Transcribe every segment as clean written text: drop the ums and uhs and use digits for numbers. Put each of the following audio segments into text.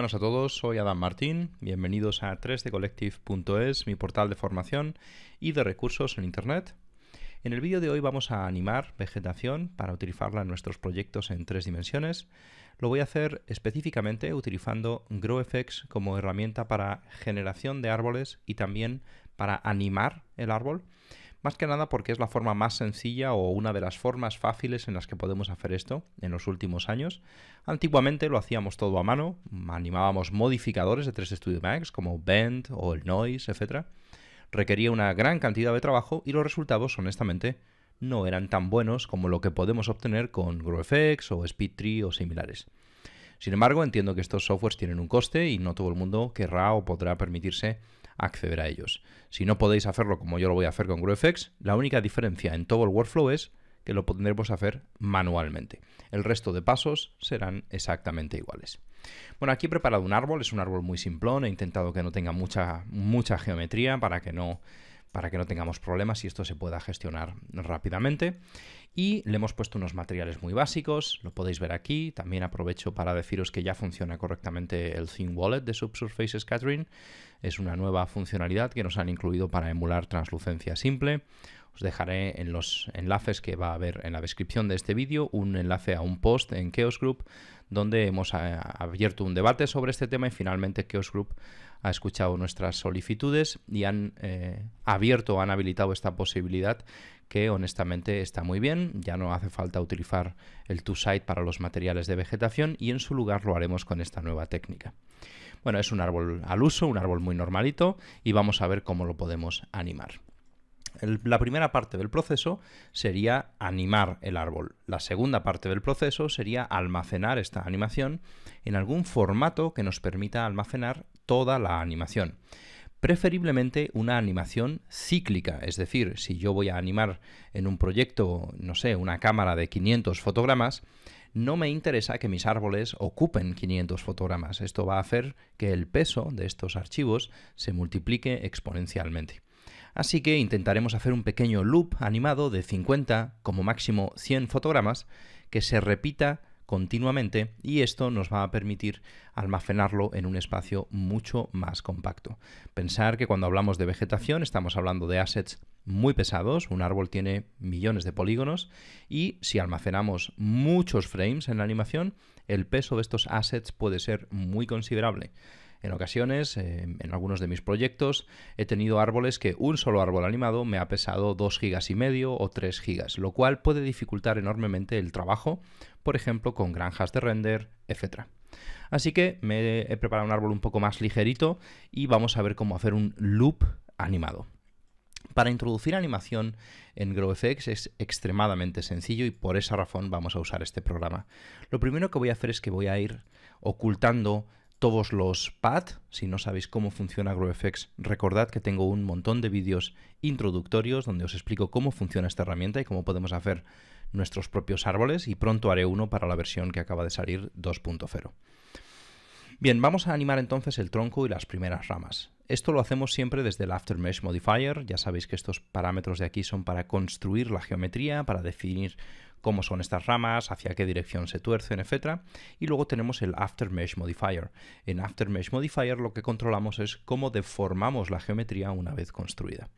buenas a todos, soy Adam Martín, bienvenidos a 3dcollective.es, mi portal de formación y de recursos en Internet. En el vídeo de hoy vamos a animar vegetación para utilizarla en nuestros proyectos en 3 dimensiones. Lo voy a hacer específicamente utilizando GrowFX como herramienta para generación de árboles y también para animar el árbol. Más que nada porque es la forma más sencilla o una de las formas fáciles en las que podemos hacer esto en los últimos años. Antiguamente lo hacíamos todo a mano, animábamos modificadores de 3D Studio Max como Bend o el Noise, etc. Requería una gran cantidad de trabajo y los resultados, honestamente, no eran tan buenos como lo que podemos obtener con GrowFX o SpeedTree o similares. Sin embargo, entiendo que estos softwares tienen un coste y no todo el mundo querrá o podrá permitirse acceder a ellos. Si no podéis hacerlo como yo lo voy a hacer con GrowFX, la única diferencia en todo el workflow es que lo podremos hacer manualmente. El resto de pasos serán exactamente iguales. Bueno, aquí he preparado un árbol, es un árbol muy simplón, he intentado que no tenga mucha geometría para que no tengamos problemas y esto se pueda gestionar rápidamente. Y le hemos puesto unos materiales muy básicos, lo podéis ver aquí. También aprovecho para deciros que ya funciona correctamente el Theme Wallet de Subsurface Scattering. Es una nueva funcionalidad que nos han incluido para emular translucencia simple. Os dejaré en los enlaces que va a haber en la descripción de este vídeo un enlace a un post en Chaos Group donde hemos abierto un debate sobre este tema y finalmente Chaos Group ha escuchado nuestras solicitudes y han habilitado esta posibilidad que honestamente está muy bien. Ya no hace falta utilizar el TwoSide para los materiales de vegetación y en su lugar lo haremos con esta nueva técnica. Bueno, es un árbol al uso, un árbol muy normalito y vamos a ver cómo lo podemos animar. La primera parte del proceso sería animar el árbol. La segunda parte del proceso sería almacenar esta animación en algún formato que nos permita almacenar toda la animación. Preferiblemente una animación cíclica, es decir, si yo voy a animar en un proyecto, no sé, una cámara de 500 fotogramas, no me interesa que mis árboles ocupen 500 fotogramas. Esto va a hacer que el peso de estos archivos se multiplique exponencialmente. Así que intentaremos hacer un pequeño loop animado de 50, como máximo 100 fotogramas, que se repita continuamente y esto nos va a permitir almacenarlo en un espacio mucho más compacto. Pensar que cuando hablamos de vegetación estamos hablando de assets muy pesados, un árbol tiene millones de polígonos y si almacenamos muchos frames en la animación, el peso de estos assets puede ser muy considerable. En ocasiones, en algunos de mis proyectos, he tenido árboles que un solo árbol animado me ha pesado 2,5 gigas o 3 gigas, lo cual puede dificultar enormemente el trabajo, por ejemplo, con granjas de render, etc. Así que he preparado un árbol un poco más ligerito y vamos a ver cómo hacer un loop animado. Para introducir animación en GrowFX es extremadamente sencillo y por esa razón vamos a usar este programa. Lo primero que voy a hacer es que voy a ir ocultando todos los paths. Si no sabéis cómo funciona GrowFX, recordad que tengo un montón de vídeos introductorios donde os explico cómo funciona esta herramienta y cómo podemos hacer nuestros propios árboles y pronto haré uno para la versión que acaba de salir 2.0. Bien, vamos a animar entonces el tronco y las primeras ramas. Esto lo hacemos siempre desde el Aftermesh Modifier. Ya sabéis que estos parámetros de aquí son para construir la geometría, para definir cómo son estas ramas, hacia qué dirección se tuercen, etc. Y luego tenemos el Aftermesh Modifier. En Aftermesh Modifier lo que controlamos es cómo deformamos la geometría una vez construida.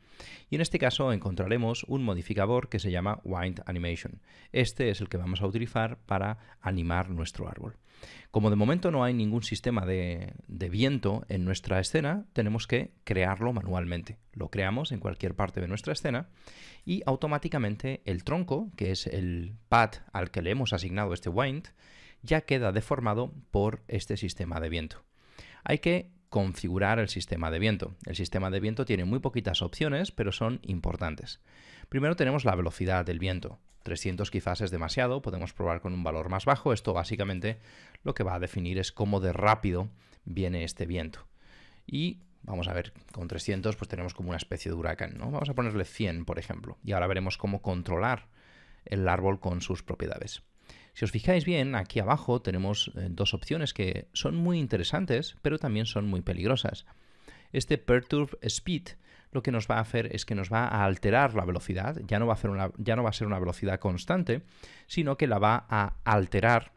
Y en este caso encontraremos un modificador que se llama Wind Animation. Este es el que vamos a utilizar para animar nuestro árbol. Como de momento no hay ningún sistema de viento en nuestra escena, tenemos que crearlo manualmente. Lo creamos en cualquier parte de nuestra escena y automáticamente el tronco, que es el pad al que le hemos asignado este wind, ya queda deformado por este sistema de viento. Hay que configurar el sistema de viento. El sistema de viento tiene muy poquitas opciones, pero son importantes. Primero tenemos la velocidad del viento. 300 quizás es demasiado, podemos probar con un valor más bajo. Esto básicamente lo que va a definir es cómo de rápido viene este viento. Y vamos a ver, con 300 pues tenemos como una especie de huracán, ¿no? Vamos a ponerle 100, por ejemplo, y ahora veremos cómo controlar el árbol con sus propiedades. Si os fijáis bien, aquí abajo tenemos dos opciones que son muy interesantes, pero también son muy peligrosas. Este Perturb Speed lo que nos va a hacer es que nos va a alterar la velocidad, ya no va a ser una velocidad constante, sino que la va a alterar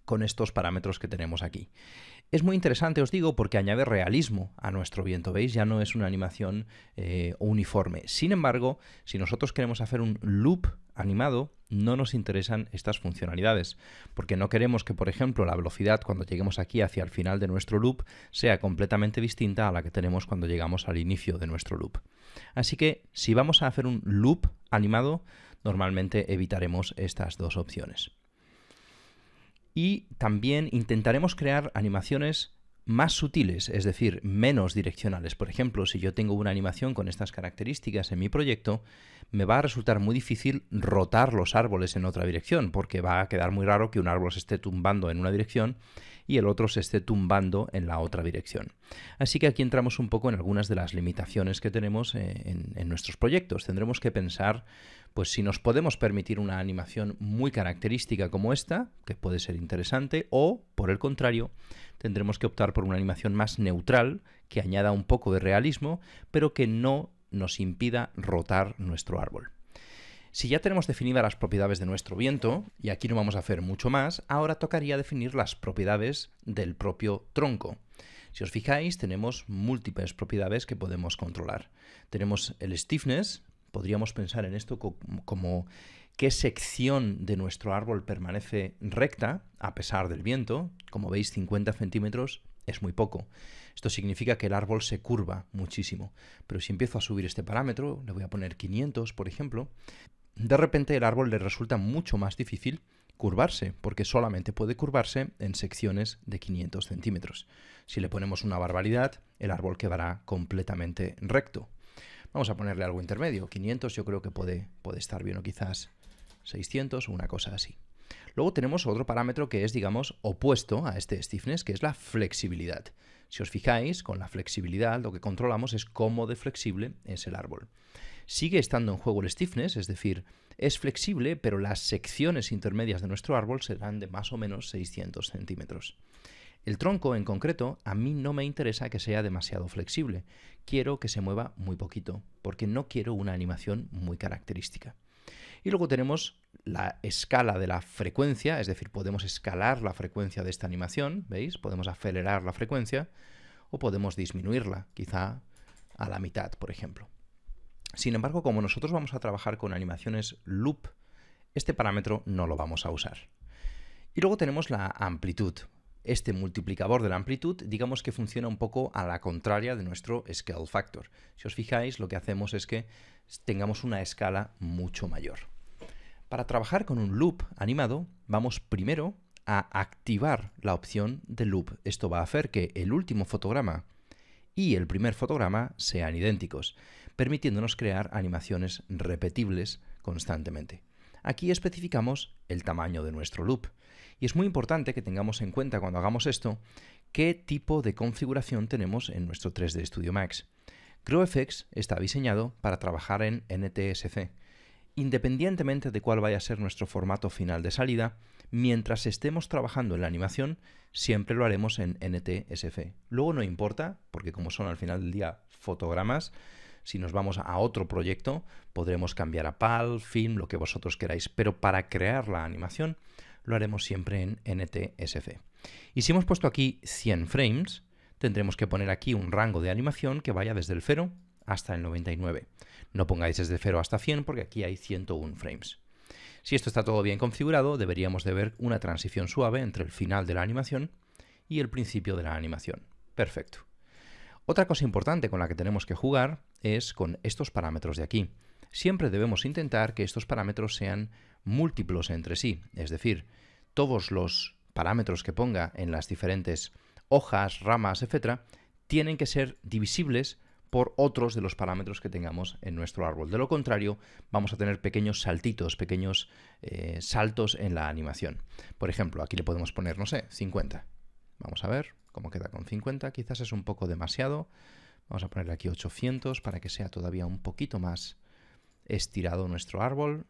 con estos parámetros que tenemos aquí. Es muy interesante, os digo, porque añade realismo a nuestro viento, ¿veis? Ya no es una animación uniforme. Sin embargo, si nosotros queremos hacer un loop animado, no nos interesan estas funcionalidades, porque no queremos que, por ejemplo, la velocidad cuando lleguemos aquí hacia el final de nuestro loop sea completamente distinta a la que tenemos cuando llegamos al inicio de nuestro loop. Así que, si vamos a hacer un loop animado, normalmente evitaremos estas dos opciones. Y también intentaremos crear animaciones más sutiles, es decir, menos direccionales. Por ejemplo, si yo tengo una animación con estas características en mi proyecto, me va a resultar muy difícil rotar los árboles en otra dirección, porque va a quedar muy raro que un árbol se esté tumbando en una dirección y el otro se esté tumbando en la otra dirección. Así que aquí entramos un poco en algunas de las limitaciones que tenemos en nuestros proyectos. Tendremos que pensar pues si nos podemos permitir una animación muy característica como esta, que puede ser interesante, o, por el contrario, tendremos que optar por una animación más neutral, que añada un poco de realismo, pero que no nos impida rotar nuestro árbol. Si ya tenemos definidas las propiedades de nuestro viento, y aquí no vamos a hacer mucho más, ahora tocaría definir las propiedades del propio tronco. Si os fijáis, tenemos múltiples propiedades que podemos controlar. Tenemos el stiffness. Podríamos pensar en esto como qué sección de nuestro árbol permanece recta a pesar del viento. Como veis, 50 centímetros es muy poco. Esto significa que el árbol se curva muchísimo. Pero si empiezo a subir este parámetro, le voy a poner 500, por ejemplo, de repente el árbol le resulta mucho más difícil curvarse, porque solamente puede curvarse en secciones de 500 centímetros. Si le ponemos una barbaridad, el árbol quedará completamente recto. Vamos a ponerle algo intermedio. 500 yo creo que puede estar bien, o quizás 600 o una cosa así. Luego tenemos otro parámetro que es, digamos, opuesto a este stiffness, que es la flexibilidad. Si os fijáis, con la flexibilidad lo que controlamos es cómo de flexible es el árbol. Sigue estando en juego el stiffness, es decir, es flexible, pero las secciones intermedias de nuestro árbol serán de más o menos 600 centímetros. El tronco, en concreto, a mí no me interesa que sea demasiado flexible. Quiero que se mueva muy poquito, porque no quiero una animación muy característica. Y luego tenemos la escala de la frecuencia, es decir, podemos escalar la frecuencia de esta animación, ¿veis? Podemos acelerar la frecuencia o podemos disminuirla, quizá a la mitad, por ejemplo. Sin embargo, como nosotros vamos a trabajar con animaciones loop, este parámetro no lo vamos a usar. Y luego tenemos la amplitud. Este multiplicador de la amplitud, digamos que funciona un poco a la contraria de nuestro scale factor. Si os fijáis, lo que hacemos es que tengamos una escala mucho mayor. Para trabajar con un loop animado, vamos primero a activar la opción de loop. Esto va a hacer que el último fotograma y el primer fotograma sean idénticos, permitiéndonos crear animaciones repetibles constantemente. Aquí especificamos el tamaño de nuestro loop. Y es muy importante que tengamos en cuenta cuando hagamos esto qué tipo de configuración tenemos en nuestro 3D Studio Max. GrowFX está diseñado para trabajar en NTSC. Independientemente de cuál vaya a ser nuestro formato final de salida, mientras estemos trabajando en la animación, siempre lo haremos en NTSC. Luego no importa, porque como son al final del día fotogramas, si nos vamos a otro proyecto, podremos cambiar a PAL, Film, lo que vosotros queráis, pero para crear la animación lo haremos siempre en NTSC. Y si hemos puesto aquí 100 frames, tendremos que poner aquí un rango de animación que vaya desde el 0 hasta el 99. No pongáis desde 0 hasta 100 porque aquí hay 101 frames. Si esto está todo bien configurado, deberíamos de ver una transición suave entre el final de la animación y el principio de la animación. Perfecto. Otra cosa importante con la que tenemos que jugar es con estos parámetros de aquí. Siempre debemos intentar que estos parámetros sean múltiplos entre sí, es decir, todos los parámetros que ponga en las diferentes hojas, ramas, etc., tienen que ser divisibles por otros de los parámetros que tengamos en nuestro árbol. De lo contrario, vamos a tener pequeños saltitos, pequeños saltos en la animación. Por ejemplo, aquí le podemos poner, no sé, 50. Vamos a ver cómo queda con 50. Quizás es un poco demasiado. Vamos a ponerle aquí 800 para que sea todavía un poquito más estirado nuestro árbol.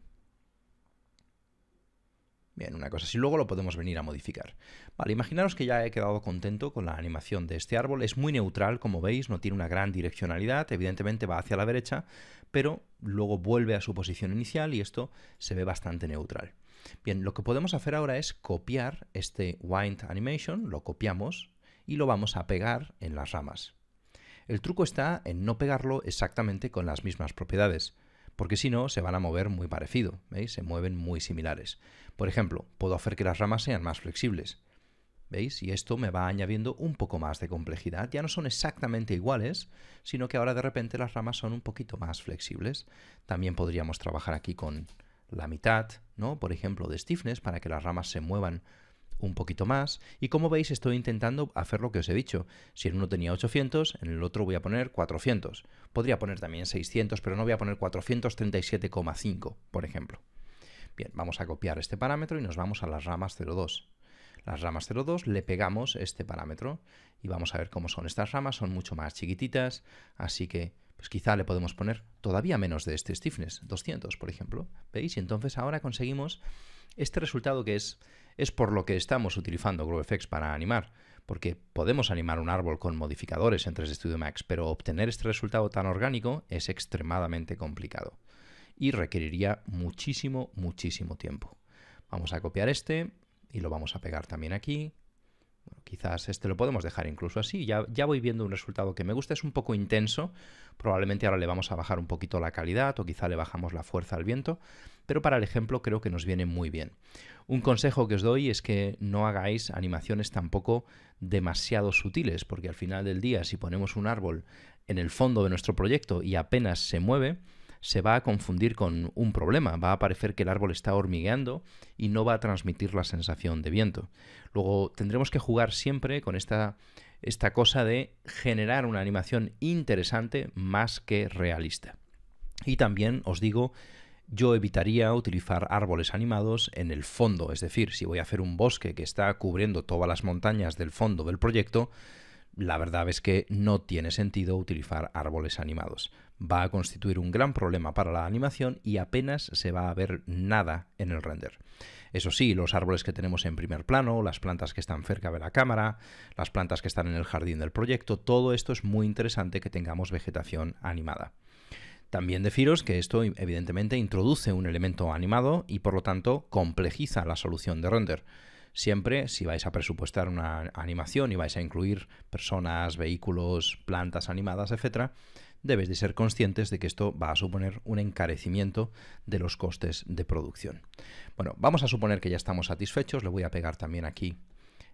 Bien, una cosa así. Luego lo podemos venir a modificar. Vale, imaginaros que ya he quedado contento con la animación de este árbol. Es muy neutral, como veis, no tiene una gran direccionalidad. Evidentemente va hacia la derecha, pero luego vuelve a su posición inicial y esto se ve bastante neutral. Bien, lo que podemos hacer ahora es copiar este Wind Animation, lo copiamos y lo vamos a pegar en las ramas. El truco está en no pegarlo exactamente con las mismas propiedades, porque si no se van a mover muy parecido, ¿veis? Se mueven muy similares. Por ejemplo, puedo hacer que las ramas sean más flexibles, ¿veis? Y esto me va añadiendo un poco más de complejidad. Ya no son exactamente iguales, sino que ahora de repente las ramas son un poquito más flexibles. También podríamos trabajar aquí con la mitad, ¿no? Por ejemplo, de stiffness para que las ramas se muevan un poquito más. Y como veis, estoy intentando hacer lo que os he dicho. Si en uno tenía 800, en el otro voy a poner 400. Podría poner también 600, pero no voy a poner 437,5, por ejemplo. Bien, vamos a copiar este parámetro y nos vamos a las ramas 0,2. Las ramas 0,2 le pegamos este parámetro y vamos a ver cómo son estas ramas. Son mucho más chiquititas, así que pues quizá le podemos poner todavía menos de este stiffness, 200 por ejemplo. ¿Veis? Y entonces ahora conseguimos este resultado que es por lo que estamos utilizando GrowFX para animar, porque podemos animar un árbol con modificadores en 3D Studio Max, pero obtener este resultado tan orgánico es extremadamente complicado y requeriría muchísimo, muchísimo tiempo. Vamos a copiar este y lo vamos a pegar también aquí. Bueno, quizás este lo podemos dejar incluso así. Ya voy viendo un resultado que me gusta. Es un poco intenso. Probablemente ahora le vamos a bajar un poquito la calidad o quizá le bajamos la fuerza al viento. Pero para el ejemplo creo que nos viene muy bien. Un consejo que os doy es que no hagáis animaciones tampoco demasiado sutiles, porque al final del día, si ponemos un árbol en el fondo de nuestro proyecto y apenas se mueve, se va a confundir con un problema. Va a parecer que el árbol está hormigueando y no va a transmitir la sensación de viento. Luego tendremos que jugar siempre con esta cosa de generar una animación interesante más que realista. Y también os digo, yo evitaría utilizar árboles animados en el fondo, es decir, si voy a hacer un bosque que está cubriendo todas las montañas del fondo del proyecto, la verdad es que no tiene sentido utilizar árboles animados. Va a constituir un gran problema para la animación y apenas se va a ver nada en el render. Eso sí, los árboles que tenemos en primer plano, las plantas que están cerca de la cámara, las plantas que están en el jardín del proyecto, todo esto es muy interesante que tengamos vegetación animada. También deciros que esto evidentemente introduce un elemento animado y por lo tanto complejiza la solución de render. Siempre, si vais a presupuestar una animación y vais a incluir personas, vehículos, plantas animadas, etc., debéis de ser conscientes de que esto va a suponer un encarecimiento de los costes de producción. Bueno, vamos a suponer que ya estamos satisfechos. Le voy a pegar también aquí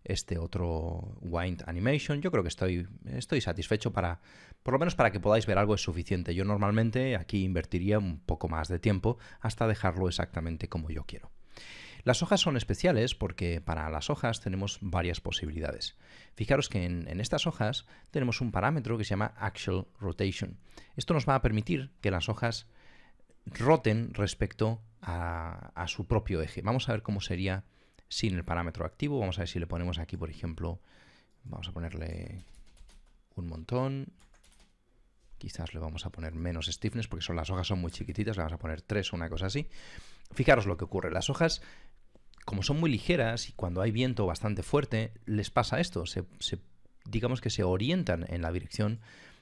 este otro Wind Animation. Yo creo que estoy satisfecho por lo menos para que podáis ver algo es suficiente. Yo normalmente aquí invertiría un poco más de tiempo hasta dejarlo exactamente como yo quiero. Las hojas son especiales porque para las hojas tenemos varias posibilidades. Fijaros que en estas hojas tenemos un parámetro que se llama Axial Rotation. Esto nos va a permitir que las hojas roten respecto a su propio eje. Vamos a ver cómo sería sin el parámetro activo. Vamos a ver si le ponemos aquí, por ejemplo, vamos a ponerle un montón. Quizás le vamos a poner menos stiffness porque las hojas son muy chiquititas. Le vamos a poner 3 o una cosa así. Fijaros lo que ocurre. Las hojas, como son muy ligeras y cuando hay viento bastante fuerte, les pasa esto. Digamos que se orientan en la dirección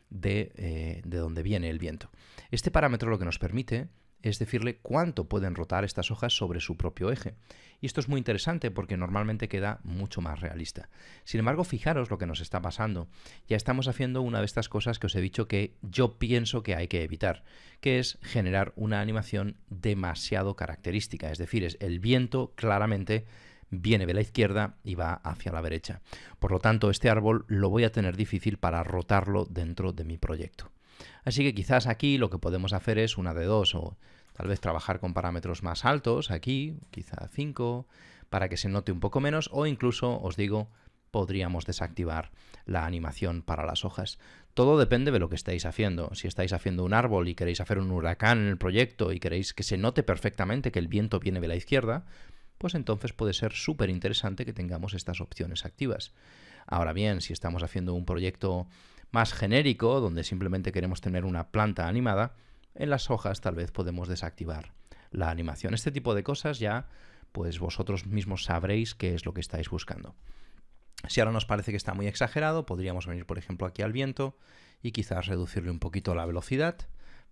de donde viene el viento. Este parámetro lo que nos permite es decirle cuánto pueden rotar estas hojas sobre su propio eje. Y esto es muy interesante porque normalmente queda mucho más realista. Sin embargo, fijaros lo que nos está pasando. Ya estamos haciendo una de estas cosas que os he dicho que yo pienso que hay que evitar, que es generar una animación demasiado característica. Es decir, el viento claramente viene de la izquierda y va hacia la derecha. Por lo tanto, este árbol lo voy a tener difícil para rotarlo dentro de mi proyecto. Así que quizás aquí lo que podemos hacer es una de dos, o tal vez trabajar con parámetros más altos aquí, quizá 5, para que se note un poco menos, o incluso, os digo, podríamos desactivar la animación para las hojas. Todo depende de lo que estéis haciendo. Si estáis haciendo un árbol y queréis hacer un huracán en el proyecto y queréis que se note perfectamente que el viento viene de la izquierda, pues entonces puede ser súper interesante que tengamos estas opciones activas. Ahora bien, si estamos haciendo un proyecto más genérico, donde simplemente queremos tener una planta animada, en las hojas tal vez podemos desactivar la animación. Este tipo de cosas ya, pues vosotros mismos sabréis qué es lo que estáis buscando. Si ahora nos parece que está muy exagerado, podríamos venir, por ejemplo, aquí al viento y quizás reducirle un poquito la velocidad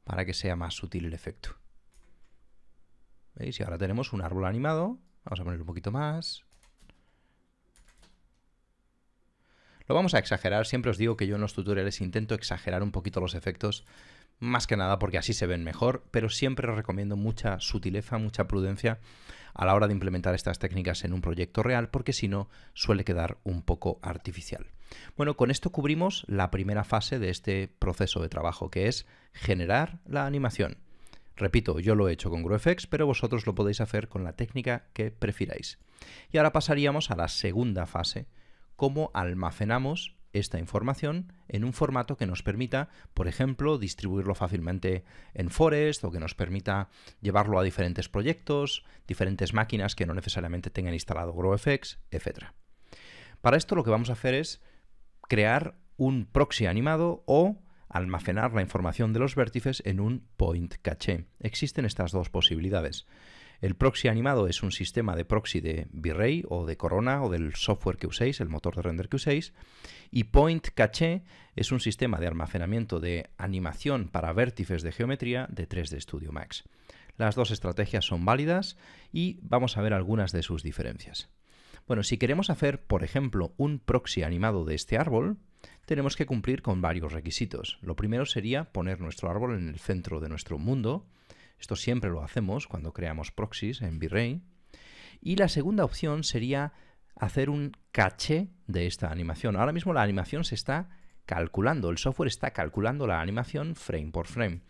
para que sea más sutil el efecto. ¿Veis? Y ahora tenemos un árbol animado. Vamos a ponerle un poquito más. Lo vamos a exagerar, siempre os digo que yo en los tutoriales intento exagerar un poquito los efectos, más que nada porque así se ven mejor, pero siempre os recomiendo mucha sutileza, mucha prudencia a la hora de implementar estas técnicas en un proyecto real, porque si no suele quedar un poco artificial. Bueno, con esto cubrimos la primera fase de este proceso de trabajo, que es generar la animación. Repito, yo lo he hecho con GrowFX, pero vosotros lo podéis hacer con la técnica que prefiráis. Y ahora pasaríamos a la segunda fase, cómo almacenamos esta información en un formato que nos permita, por ejemplo, distribuirlo fácilmente en Forest o que nos permita llevarlo a diferentes proyectos, diferentes máquinas que no necesariamente tengan instalado GrowFX, etc. Para esto lo que vamos a hacer es crear un proxy animado o almacenar la información de los vértices en un point caché. Existen estas dos posibilidades. El proxy animado es un sistema de proxy de V-Ray o de Corona o del software que uséis, el motor de render que uséis, y point caché es un sistema de almacenamiento de animación para vértices de geometría de 3D Studio Max. Las dos estrategias son válidas y vamos a ver algunas de sus diferencias. Bueno, si queremos hacer, por ejemplo, un proxy animado de este árbol, tenemos que cumplir con varios requisitos. Lo primero sería poner nuestro árbol en el centro de nuestro mundo. Esto siempre lo hacemos cuando creamos proxies en V-Ray. Y la segunda opción sería hacer un caché de esta animación. Ahora mismo la animación se está calculando, el software está calculando la animación frame por frame.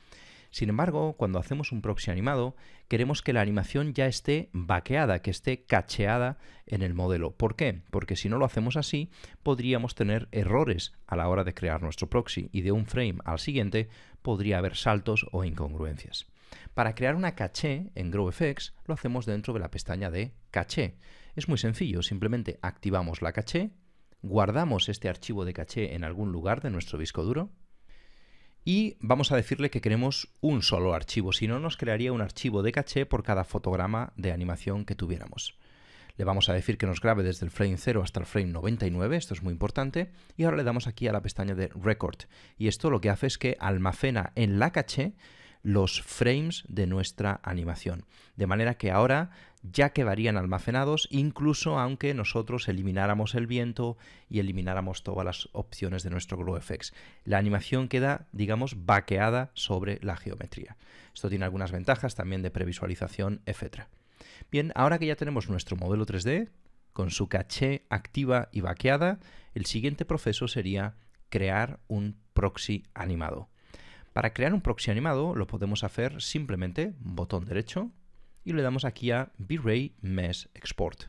Sin embargo, cuando hacemos un proxy animado, queremos que la animación ya esté bakeada, que esté cacheada en el modelo. ¿Por qué? Porque si no lo hacemos así, podríamos tener errores a la hora de crear nuestro proxy y de un frame al siguiente podría haber saltos o incongruencias. Para crear una caché en GrowFX lo hacemos dentro de la pestaña de caché. Es muy sencillo, simplemente activamos la caché, guardamos este archivo de caché en algún lugar de nuestro disco duro y vamos a decirle que queremos un solo archivo, si no nos crearía un archivo de caché por cada fotograma de animación que tuviéramos. Le vamos a decir que nos grabe desde el frame 0 hasta el frame 99, esto es muy importante, y ahora le damos aquí a la pestaña de Record, y esto lo que hace es que almacena en la caché los frames de nuestra animación, de manera que ahora ya quedarían almacenados incluso aunque nosotros elimináramos el viento y elimináramos todas las opciones de nuestro GrowFX. La animación queda, digamos, bakeada sobre la geometría. Esto tiene algunas ventajas también de previsualización, etc. Bien, ahora que ya tenemos nuestro modelo 3D, con su caché activa y bakeada, el siguiente proceso sería crear un proxy animado. Para crear un proxy animado lo podemos hacer simplemente botón derecho y le damos aquí a V-Ray Mesh Export.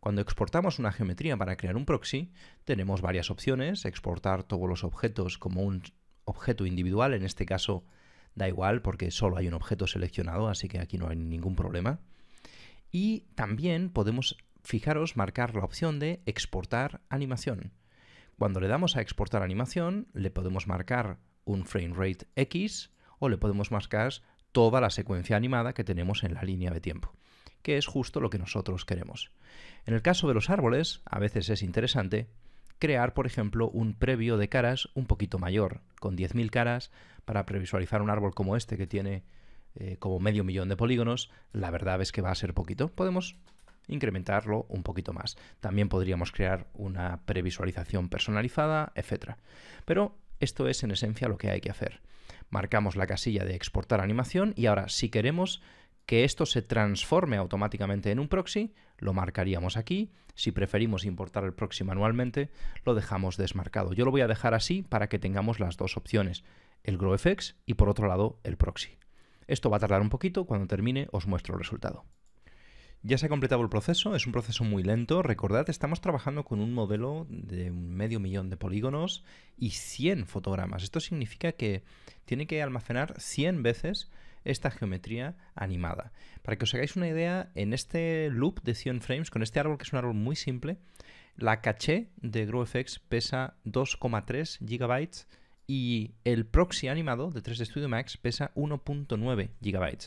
Cuando exportamos una geometría para crear un proxy, tenemos varias opciones: exportar todos los objetos como un objeto individual, en este caso da igual porque solo hay un objeto seleccionado, así que aquí no hay ningún problema. Y también podemos, fijaros, marcar la opción de exportar animación. Cuando le damos a exportar animación, le podemos marcar un frame rate X o le podemos marcar toda la secuencia animada que tenemos en la línea de tiempo, que es justo lo que nosotros queremos. En el caso de los árboles, a veces es interesante crear, por ejemplo, un previo de caras un poquito mayor, con 10.000 caras, para previsualizar un árbol como este que tiene como 500.000 de polígonos. La verdad es que va a ser poquito. Podemos incrementarlo un poquito más. También podríamos crear una previsualización personalizada, etc. Pero esto es en esencia lo que hay que hacer. Marcamos la casilla de exportar animación y ahora si queremos que esto se transforme automáticamente en un proxy, lo marcaríamos aquí. Si preferimos importar el proxy manualmente, lo dejamos desmarcado. Yo lo voy a dejar así para que tengamos las dos opciones, el GrowFX y por otro lado el proxy. Esto va a tardar un poquito, cuando termine os muestro el resultado. Ya se ha completado el proceso, es un proceso muy lento. Recordad, estamos trabajando con un modelo de 500.000 de polígonos y 100 fotogramas. Esto significa que tiene que almacenar 100 veces esta geometría animada. Para que os hagáis una idea, en este loop de 100 frames, con este árbol que es un árbol muy simple, la caché de GrowFX pesa 2,3 GB y el proxy animado de 3D Studio Max pesa 1,9 GB.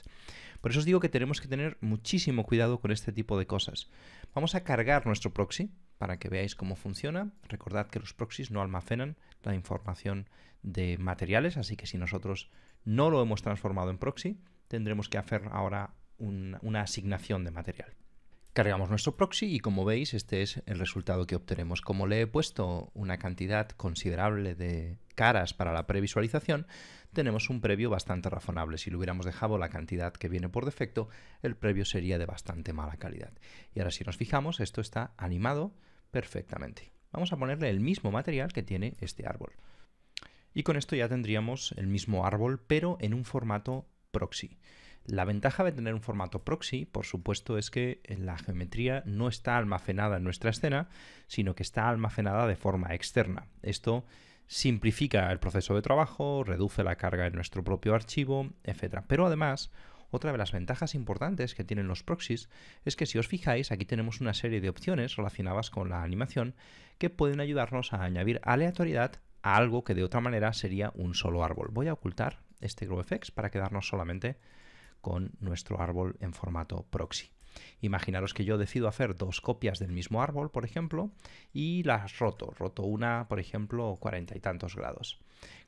Por eso os digo que tenemos que tener muchísimo cuidado con este tipo de cosas. Vamos a cargar nuestro proxy para que veáis cómo funciona. Recordad que los proxies no almacenan la información de materiales, así que si nosotros no lo hemos transformado en proxy, tendremos que hacer ahora una asignación de material. Cargamos nuestro proxy y, como veis, este es el resultado que obtenemos. Como le he puesto una cantidad considerable de caras para la previsualización, tenemos un previo bastante razonable. Si le hubiéramos dejado la cantidad que viene por defecto, el previo sería de bastante mala calidad. Y ahora, si nos fijamos, esto está animado perfectamente. Vamos a ponerle el mismo material que tiene este árbol. Y con esto ya tendríamos el mismo árbol, pero en un formato proxy. La ventaja de tener un formato proxy, por supuesto, es que la geometría no está almacenada en nuestra escena, sino que está almacenada de forma externa. Esto simplifica el proceso de trabajo, reduce la carga en nuestro propio archivo, etc. Pero además, otra de las ventajas importantes que tienen los proxies es que, si os fijáis, aquí tenemos una serie de opciones relacionadas con la animación que pueden ayudarnos a añadir aleatoriedad a algo que de otra manera sería un solo árbol. Voy a ocultar este GrowFX para quedarnos solamente con nuestro árbol en formato proxy. Imaginaros que yo decido hacer dos copias del mismo árbol, por ejemplo, y las roto una, por ejemplo, 40 y tantos grados.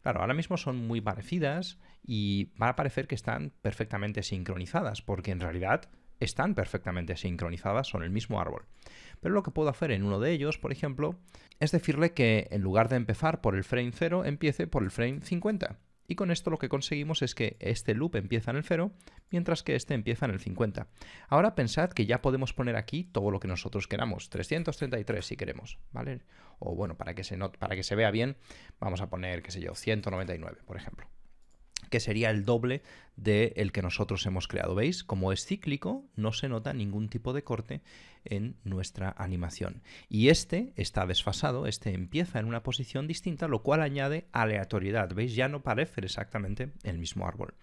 Claro, ahora mismo son muy parecidas y va a parecer que están perfectamente sincronizadas, porque en realidad están perfectamente sincronizadas, son el mismo árbol. Pero lo que puedo hacer en uno de ellos, por ejemplo, es decirle que en lugar de empezar por el frame 0, empiece por el frame 50. Y con esto lo que conseguimos es que este loop empieza en el 0, mientras que este empieza en el 50. Ahora pensad que ya podemos poner aquí todo lo que nosotros queramos, 333 si queremos, ¿vale? O bueno, para que se vea bien, vamos a poner, qué sé yo, 199, por ejemplo, que sería el doble del que nosotros hemos creado. ¿Veis? Como es cíclico, no se nota ningún tipo de corte en nuestra animación. Y este está desfasado, este empieza en una posición distinta, lo cual añade aleatoriedad. ¿Veis? Ya no parece exactamente el mismo árbol.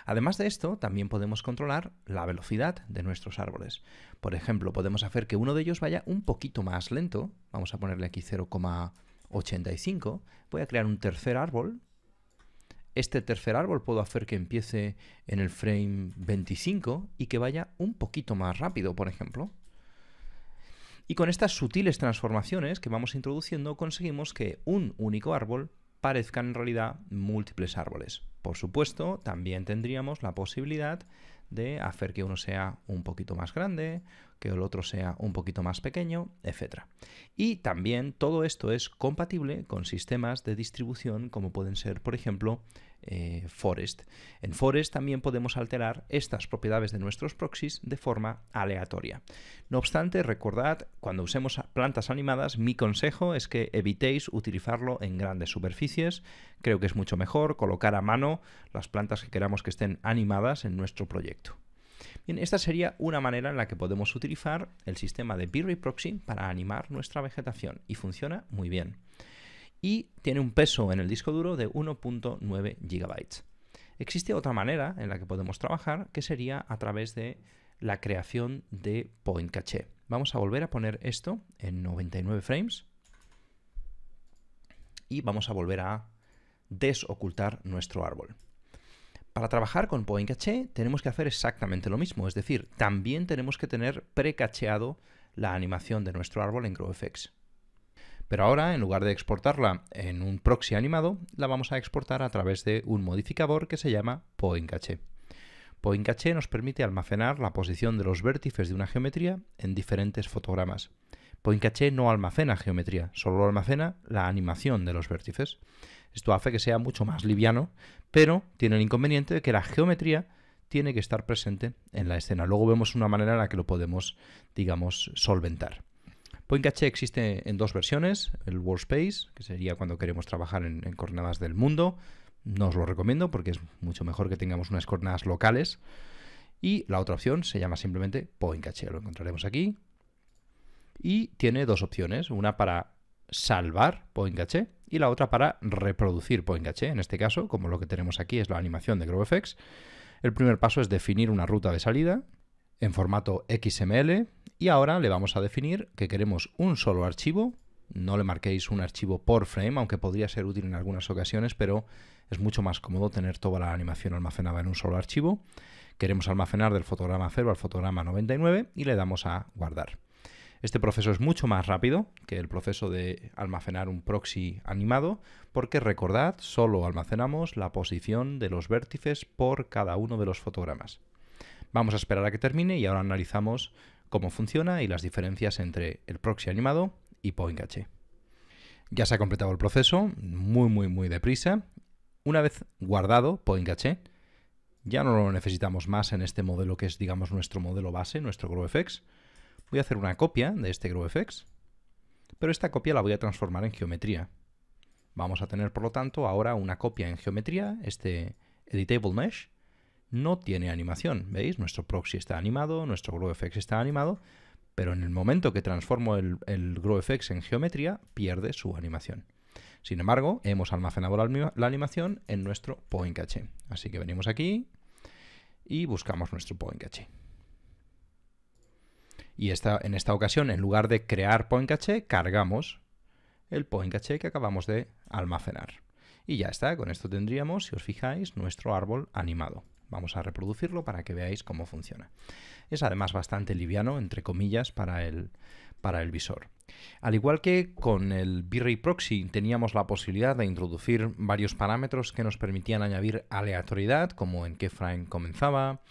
Además de esto, también podemos controlar la velocidad de nuestros árboles. Por ejemplo, podemos hacer que uno de ellos vaya un poquito más lento. Vamos a ponerle aquí 0,85. Voy a crear un tercer árbol. Este tercer árbol puedo hacer que empiece en el frame 25 y que vaya un poquito más rápido, por ejemplo. Y con estas sutiles transformaciones que vamos introduciendo conseguimos que un único árbol parezca en realidad múltiples árboles. Por supuesto, también tendríamos la posibilidad de hacer que uno sea un poquito más grande, que el otro sea un poquito más pequeño, etc. Y también todo esto es compatible con sistemas de distribución como pueden ser, por ejemplo, Forest. En Forest también podemos alterar estas propiedades de nuestros proxies de forma aleatoria. No obstante, recordad, cuando usemos plantas animadas, mi consejo es que evitéis utilizarlo en grandes superficies. Creo que es mucho mejor colocar a mano las plantas que queramos que estén animadas en nuestro proyecto. Bien, esta sería una manera en la que podemos utilizar el sistema de V-Ray Proxy para animar nuestra vegetación y funciona muy bien. Y tiene un peso en el disco duro de 1.9 GB. Existe otra manera en la que podemos trabajar, que sería a través de la creación de Point Cache. Vamos a volver a poner esto en 99 frames y vamos a volver a desocultar nuestro árbol. Para trabajar con Point Cache tenemos que hacer exactamente lo mismo, es decir, también tenemos que tener precacheado la animación de nuestro árbol en GrowFX. Pero ahora, en lugar de exportarla en un proxy animado, la vamos a exportar a través de un modificador que se llama Point Cache. Point Cache nos permite almacenar la posición de los vértices de una geometría en diferentes fotogramas. Point Cache no almacena geometría, solo almacena la animación de los vértices. Esto hace que sea mucho más liviano, pero tiene el inconveniente de que la geometría tiene que estar presente en la escena. Luego vemos una manera en la que lo podemos, digamos, solventar. Point Cache existe en dos versiones, el Workspace, que sería cuando queremos trabajar en coordenadas del mundo. No os lo recomiendo porque es mucho mejor que tengamos unas coordenadas locales. Y la otra opción se llama simplemente Point Cache, lo encontraremos aquí. Y tiene dos opciones, una para salvar Point Cache y la otra para reproducir Point Cache. En este caso, como lo que tenemos aquí es la animación de GrowFX, el primer paso es definir una ruta de salida en formato XML y ahora le vamos a definir que queremos un solo archivo. No le marquéis un archivo por frame, aunque podría ser útil en algunas ocasiones, pero es mucho más cómodo tener toda la animación almacenada en un solo archivo. Queremos almacenar del fotograma 0 al fotograma 99 y le damos a guardar. Este proceso es mucho más rápido que el proceso de almacenar un proxy animado, porque recordad, solo almacenamos la posición de los vértices por cada uno de los fotogramas. Vamos a esperar a que termine y ahora analizamos cómo funciona y las diferencias entre el proxy animado y Point Caché. Ya se ha completado el proceso, muy deprisa. Una vez guardado Point Caché, ya no lo necesitamos más en este modelo que es, digamos, nuestro modelo base, nuestro GrowFX. Voy a hacer una copia de este GrowFX, pero esta copia la voy a transformar en geometría. Vamos a tener, por lo tanto, ahora una copia en geometría. Este Editable Mesh no tiene animación, ¿veis? Nuestro proxy está animado, nuestro GrowFX está animado, pero en el momento que transformo el GrowFX en geometría, pierde su animación. Sin embargo, hemos almacenado la animación en nuestro Point Caché. Así que venimos aquí y buscamos nuestro Point Caché. Y en esta ocasión, en lugar de crear Point Caché, cargamos el Point Caché que acabamos de almacenar. Y ya está, con esto tendríamos, si os fijáis, nuestro árbol animado. Vamos a reproducirlo para que veáis cómo funciona. Es además bastante liviano, entre comillas, para el visor. Al igual que con el V-Ray Proxy teníamos la posibilidad de introducir varios parámetros que nos permitían añadir aleatoriedad, como en qué frame comenzaba,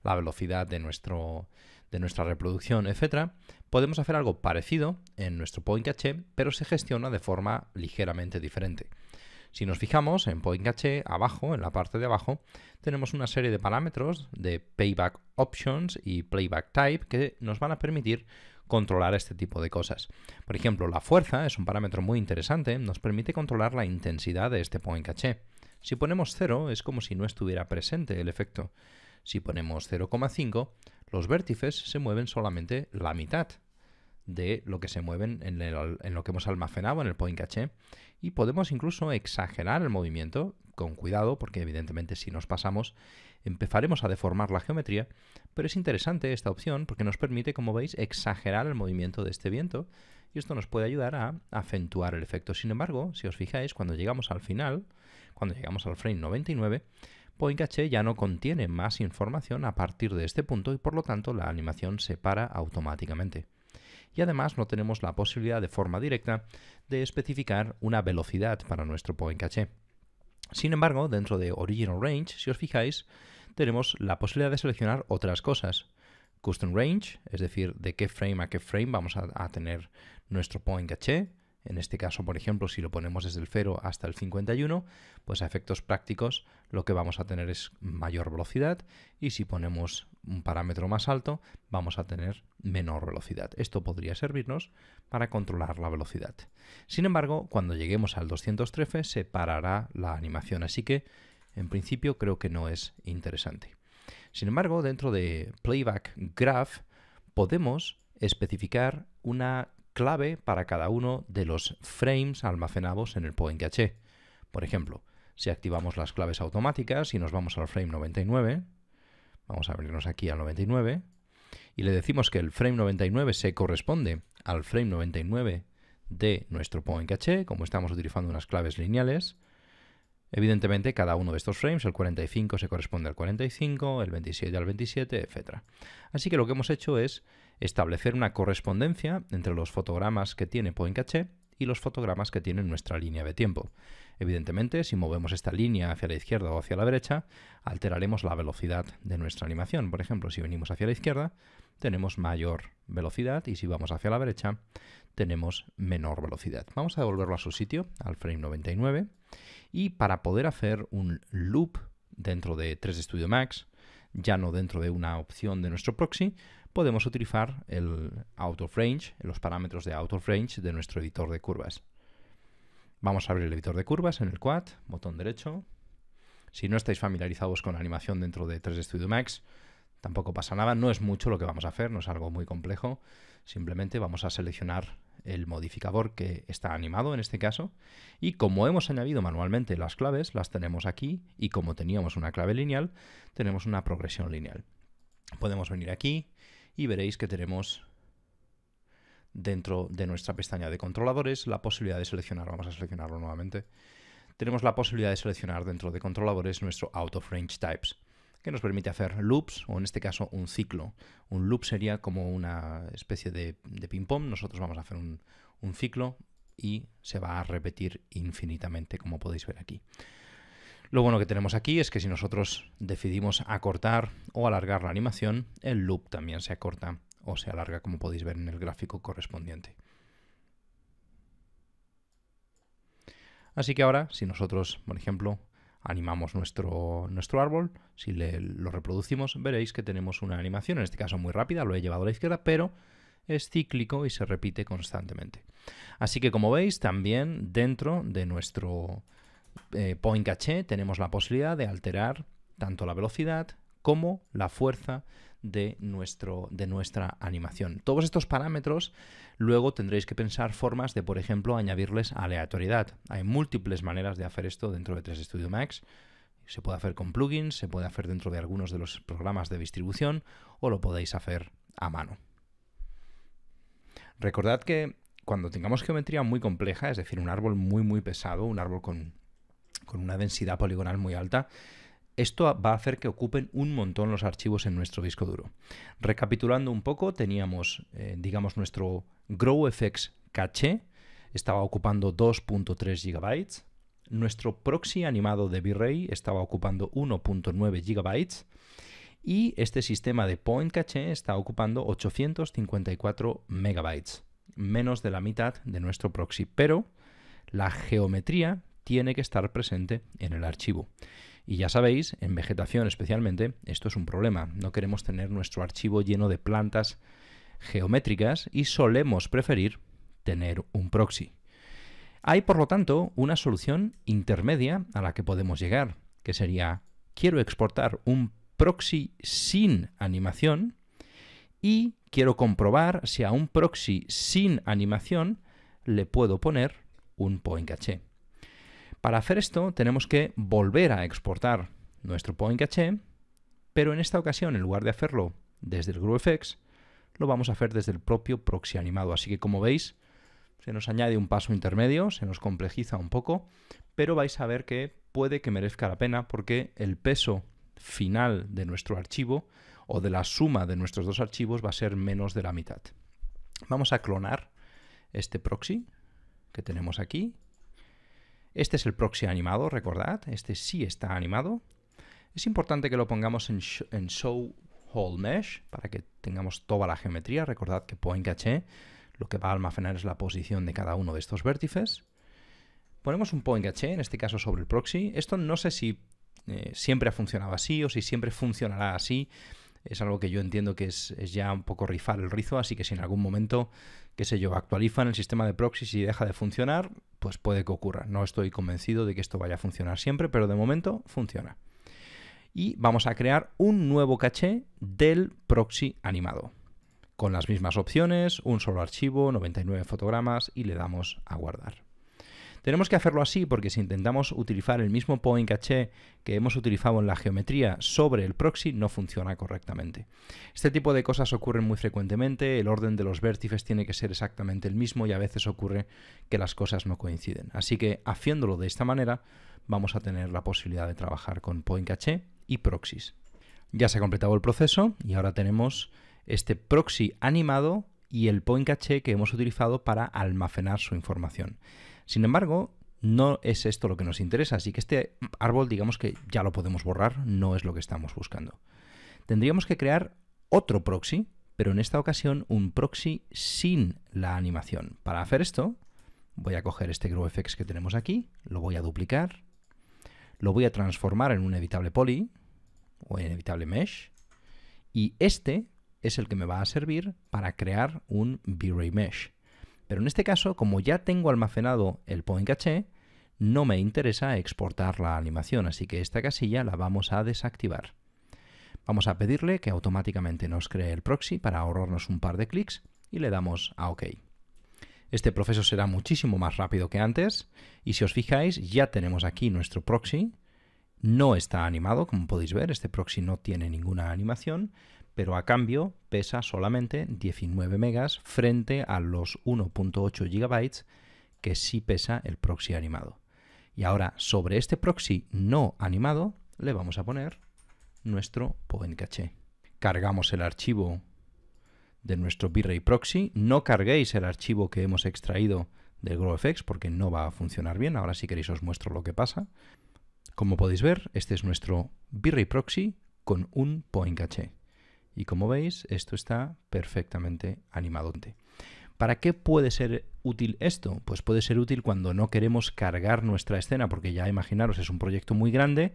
la velocidad de nuestra reproducción, etc., podemos hacer algo parecido en nuestro Point Caché, pero se gestiona de forma ligeramente diferente. Si nos fijamos en Point Caché, abajo, en la parte de abajo, tenemos una serie de parámetros de Payback Options y Playback Type que nos van a permitir controlar este tipo de cosas. Por ejemplo, la fuerza es un parámetro muy interesante, nos permite controlar la intensidad de este Point Caché. Si ponemos 0, es como si no estuviera presente el efecto. Si ponemos 0,5, los vértices se mueven solamente la mitad de lo que se mueven en lo que hemos almacenado en el Point Caché, y podemos incluso exagerar el movimiento, con cuidado, porque evidentemente si nos pasamos empezaremos a deformar la geometría, pero es interesante esta opción porque nos permite, como veis, exagerar el movimiento de este viento, y esto nos puede ayudar a acentuar el efecto. Sin embargo, si os fijáis, cuando llegamos al final, cuando llegamos al frame 99, Point Caché ya no contiene más información a partir de este punto y por lo tanto la animación se para automáticamente. Y además no tenemos la posibilidad de forma directa de especificar una velocidad para nuestro Point Caché. Sin embargo, dentro de Original Range, si os fijáis, tenemos la posibilidad de seleccionar otras cosas. Custom Range, es decir, de qué frame a qué frame vamos a tener nuestro Point Caché. En este caso, por ejemplo, si lo ponemos desde el 0 hasta el 51, pues a efectos prácticos lo que vamos a tener es mayor velocidad, y si ponemos un parámetro más alto vamos a tener menor velocidad. Esto podría servirnos para controlar la velocidad. Sin embargo, cuando lleguemos al 213 se parará la animación, así que en principio creo que no es interesante. Sin embargo, dentro de Playback Graph podemos especificar una clave para cada uno de los frames almacenados en el Point Caché. Por ejemplo, si activamos las claves automáticas y nos vamos al frame 99, vamos a venirnos aquí al 99, y le decimos que el frame 99 se corresponde al frame 99 de nuestro Point Caché, como estamos utilizando unas claves lineales. Evidentemente, cada uno de estos frames, el 45 se corresponde al 45, el 27 al 27, etc. Así que lo que hemos hecho es establecer una correspondencia entre los fotogramas que tiene Point Caché y los fotogramas que tiene nuestra línea de tiempo. Evidentemente, si movemos esta línea hacia la izquierda o hacia la derecha, alteraremos la velocidad de nuestra animación. Por ejemplo, si venimos hacia la izquierda, tenemos mayor velocidad, y si vamos hacia la derecha, tenemos menor velocidad. Vamos a devolverlo a su sitio, al frame 99, y para poder hacer un loop dentro de 3D Studio Max, ya no dentro de una opción de nuestro proxy, podemos utilizar el Out of Range, los parámetros de Out of Range de nuestro editor de curvas. Vamos a abrir el editor de curvas en el Quad, botón derecho. Si no estáis familiarizados con la animación dentro de 3D Studio Max, tampoco pasa nada, no es mucho lo que vamos a hacer, no es algo muy complejo. Simplemente vamos a seleccionar el modificador que está animado en este caso, y como hemos añadido manualmente las claves, las tenemos aquí, y como teníamos una clave lineal, tenemos una progresión lineal. Podemos venir aquí y veréis que tenemos dentro de nuestra pestaña de controladores la posibilidad de seleccionar, vamos a seleccionarlo nuevamente, tenemos la posibilidad de seleccionar dentro de controladores nuestro Out of Range Types, que nos permite hacer loops, o en este caso un ciclo. Un loop sería como una especie de ping-pong. Nosotros vamos a hacer un ciclo y se va a repetir infinitamente, como podéis ver aquí. Lo bueno que tenemos aquí es que si nosotros decidimos acortar o alargar la animación, el loop también se acorta o se alarga, como podéis ver en el gráfico correspondiente. Así que ahora, si nosotros, por ejemplo, animamos nuestro árbol, si lo reproducimos, veréis que tenemos una animación, en este caso muy rápida, lo he llevado a la izquierda, pero es cíclico y se repite constantemente. Así que, como veis, también dentro de nuestro point caché tenemos la posibilidad de alterar tanto la velocidad como la fuerza de nuestra animación. Todos estos parámetros luego tendréis que pensar formas de, por ejemplo, añadirles aleatoriedad. Hay múltiples maneras de hacer esto dentro de 3 ds Studio Max. Se puede hacer con plugins, se puede hacer dentro de algunos de los programas de distribución o lo podéis hacer a mano. Recordad que cuando tengamos geometría muy compleja, es decir, un árbol muy pesado, un árbol con una densidad poligonal muy alta, esto va a hacer que ocupen un montón los archivos en nuestro disco duro. Recapitulando un poco, teníamos, digamos, nuestro GrowFX caché, estaba ocupando 2.3 GB, nuestro proxy animado de V-Ray estaba ocupando 1.9 GB y este sistema de point caché está ocupando 854 MB, menos de la mitad de nuestro proxy, pero la geometría tiene que estar presente en el archivo. Y ya sabéis, en vegetación especialmente, esto es un problema. No queremos tener nuestro archivo lleno de plantas geométricas y solemos preferir tener un proxy. Hay, por lo tanto, una solución intermedia a la que podemos llegar, que sería, quiero exportar un proxy sin animación y quiero comprobar si a un proxy sin animación le puedo poner un point caché. Para hacer esto tenemos que volver a exportar nuestro point caché, pero en esta ocasión, en lugar de hacerlo desde el GrowFX, lo vamos a hacer desde el propio proxy animado. Así que, como veis, se nos añade un paso intermedio, se nos complejiza un poco, pero vais a ver que puede que merezca la pena porque el peso final de nuestro archivo o de la suma de nuestros dos archivos va a ser menos de la mitad. Vamos a clonar este proxy que tenemos aquí. Este es el proxy animado, recordad, este sí está animado. Es importante que lo pongamos en Show Whole Mesh para que tengamos toda la geometría. Recordad que point caché lo que va a almacenar es la posición de cada uno de estos vértices. Ponemos un point caché, en este caso sobre el proxy. Esto no sé si siempre ha funcionado así o si siempre funcionará así. Es algo que yo entiendo que es ya un poco rifar el rizo, así que si en algún momento, qué sé yo, actualizan el sistema de proxies y deja de funcionar, pues puede que ocurra. No estoy convencido de que esto vaya a funcionar siempre, pero de momento funciona. Y vamos a crear un nuevo caché del proxy animado, con las mismas opciones, un solo archivo, 99 fotogramas y le damos a guardar. Tenemos que hacerlo así porque si intentamos utilizar el mismo point caché que hemos utilizado en la geometría sobre el proxy, no funciona correctamente. Este tipo de cosas ocurren muy frecuentemente, el orden de los vértices tiene que ser exactamente el mismo y a veces ocurre que las cosas no coinciden. Así que haciéndolo de esta manera, vamos a tener la posibilidad de trabajar con point caché y proxies. Ya se ha completado el proceso y ahora tenemos este proxy animado y el point caché que hemos utilizado para almacenar su información. Sin embargo, no es esto lo que nos interesa, así que este árbol, digamos que ya lo podemos borrar, no es lo que estamos buscando. Tendríamos que crear otro proxy, pero en esta ocasión un proxy sin la animación. Para hacer esto, voy a coger este GrowFX que tenemos aquí, lo voy a duplicar, lo voy a transformar en un editable poly o en editable mesh, y este es el que me va a servir para crear un V-Ray mesh. Pero en este caso, como ya tengo almacenado el point caché, no me interesa exportar la animación, así que esta casilla la vamos a desactivar. Vamos a pedirle que automáticamente nos cree el proxy para ahorrarnos un par de clics y le damos a OK. Este proceso será muchísimo más rápido que antes y si os fijáis ya tenemos aquí nuestro proxy. No está animado, como podéis ver, este proxy no tiene ninguna animación, pero a cambio pesa solamente 19 megas frente a los 1.8 GB que sí pesa el proxy animado. Y ahora sobre este proxy no animado le vamos a poner nuestro point caché. Cargamos el archivo de nuestro V-Ray proxy. No carguéis el archivo que hemos extraído del GrowFX porque no va a funcionar bien. Ahora si queréis os muestro lo que pasa. Como podéis ver, este es nuestro V-Ray proxy con un point caché. Y como veis, esto está perfectamente animado. ¿Para qué puede ser útil esto? Pues puede ser útil cuando no queremos cargar nuestra escena, porque ya imaginaros, es un proyecto muy grande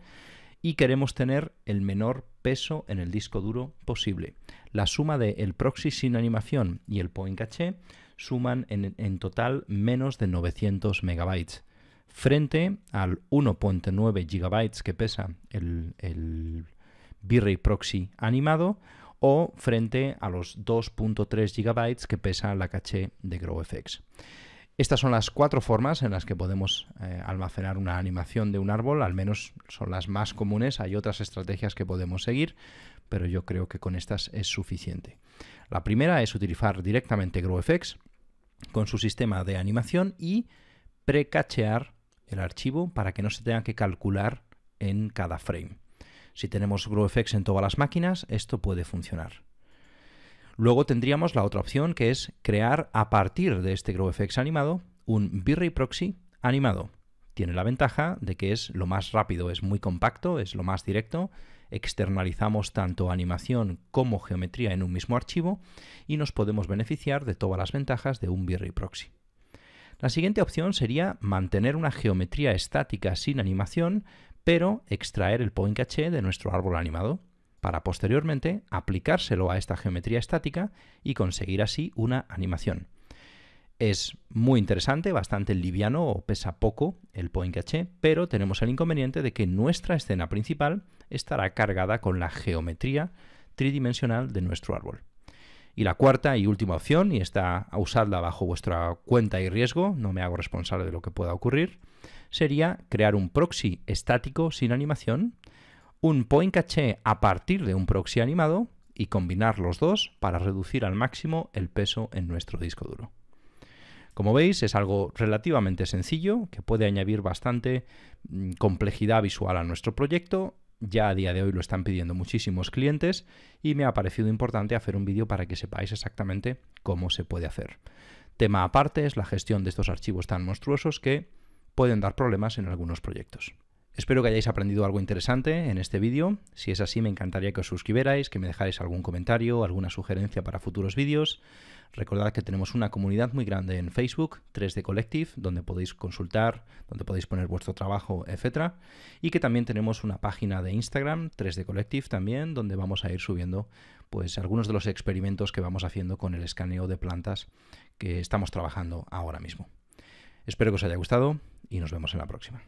y queremos tener el menor peso en el disco duro posible. La suma de el proxy sin animación y el point caché suman en total menos de 900 megabytes, frente al 1.9 gigabytes que pesa el V-Ray proxy animado, o frente a los 2.3 GB que pesa la caché de GrowFX. Estas son las 4 formas en las que podemos almacenar una animación de un árbol, al menos son las más comunes. Hay otras estrategias que podemos seguir, pero yo creo que con estas es suficiente. La primera es utilizar directamente GrowFX con su sistema de animación y precachear el archivo para que no se tenga que calcular en cada frame. Si tenemos GrowFX en todas las máquinas, esto puede funcionar. Luego tendríamos la otra opción, que es crear a partir de este GrowFX animado un V-Ray proxy animado. Tiene la ventaja de que es lo más rápido, es muy compacto, es lo más directo. Externalizamos tanto animación como geometría en un mismo archivo y nos podemos beneficiar de todas las ventajas de un V-Ray proxy. La siguiente opción sería mantener una geometría estática sin animación, pero extraer el point caché de nuestro árbol animado, para posteriormente aplicárselo a esta geometría estática y conseguir así una animación. Es muy interesante, bastante liviano o pesa poco el point caché, pero tenemos el inconveniente de que nuestra escena principal estará cargada con la geometría tridimensional de nuestro árbol. Y la cuarta y última opción, y esta a usarla bajo vuestra cuenta y riesgo, no me hago responsable de lo que pueda ocurrir, sería crear un proxy estático sin animación, un point caché a partir de un proxy animado y combinar los dos para reducir al máximo el peso en nuestro disco duro. Como veis, es algo relativamente sencillo que puede añadir bastante complejidad visual a nuestro proyecto. Ya a día de hoy lo están pidiendo muchísimos clientes y me ha parecido importante hacer un vídeo para que sepáis exactamente cómo se puede hacer. Tema aparte es la gestión de estos archivos tan monstruosos que pueden dar problemas en algunos proyectos. Espero que hayáis aprendido algo interesante en este vídeo. Si es así, me encantaría que os suscribierais, que me dejáis algún comentario, alguna sugerencia para futuros vídeos. Recordad que tenemos una comunidad muy grande en Facebook, 3D Collective, donde podéis consultar, donde podéis poner vuestro trabajo, etc. Y que también tenemos una página de Instagram, 3D Collective también, donde vamos a ir subiendo pues algunos de los experimentos que vamos haciendo con el escaneo de plantas que estamos trabajando ahora mismo. Espero que os haya gustado y nos vemos en la próxima.